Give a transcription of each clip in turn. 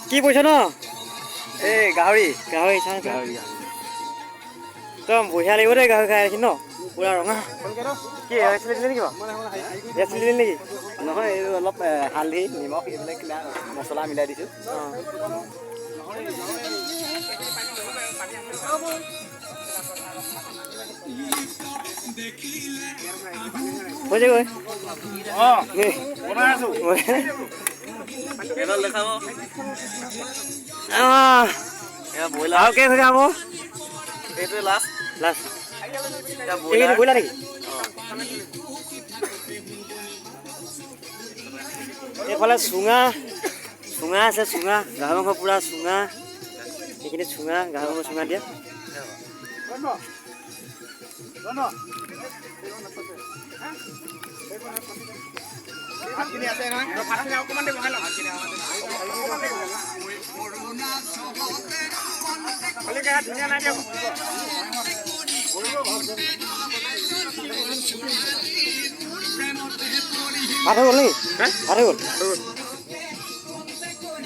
কি পইছা ন এই গাহৰি চাই একদম বঢ়িয়া লাগিব দেই গাহৰি খাই আছি ন পুৰা ৰঙা কি আছিলে দিলে নেকি দিলে নেকি নহয় এই অলপ হালধি নিমখ এইবিলাক কিবা মছলা মিলাই দিছোঁ হৈ যাগৈ বনাই আছোঁ দেখাব ব্ৰইলাৰ আৰু কেই হৈ যাব এইটোৱে লাষ্ট এইখিনি ব্ৰইলাৰ নেকি এইফালে চুঙা আছে চুঙা গাহৰি মাংস পুৰা চুঙা এইখিনি চুঙা গাহৰি মাংস চুঙা দিয়া ভাত হৈ গ'ল নেকি ভাত হৈ গ'ল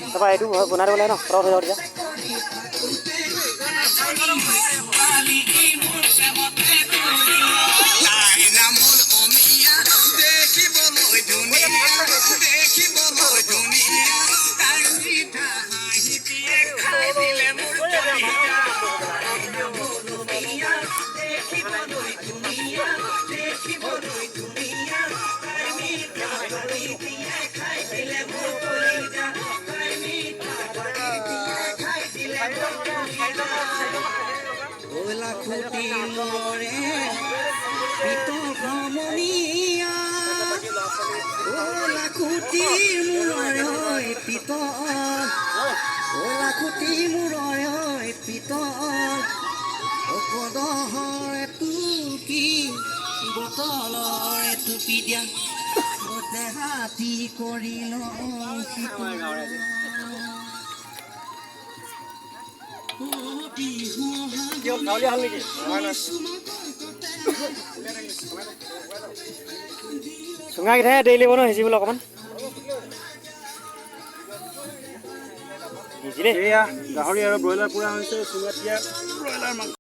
তাৰপৰা এইটো বনাই দিব লাগে ন ফটক হৈ যাব তেতিয়া চুঙাকেইটাহে দেৰি লাগিব ন সিজিবলৈ অকণমান এয়া গাহৰি আৰু ব্ৰইলাৰ পুৰা হৈছে চুঙাত দিয়া ব্ৰইলাৰ মাংস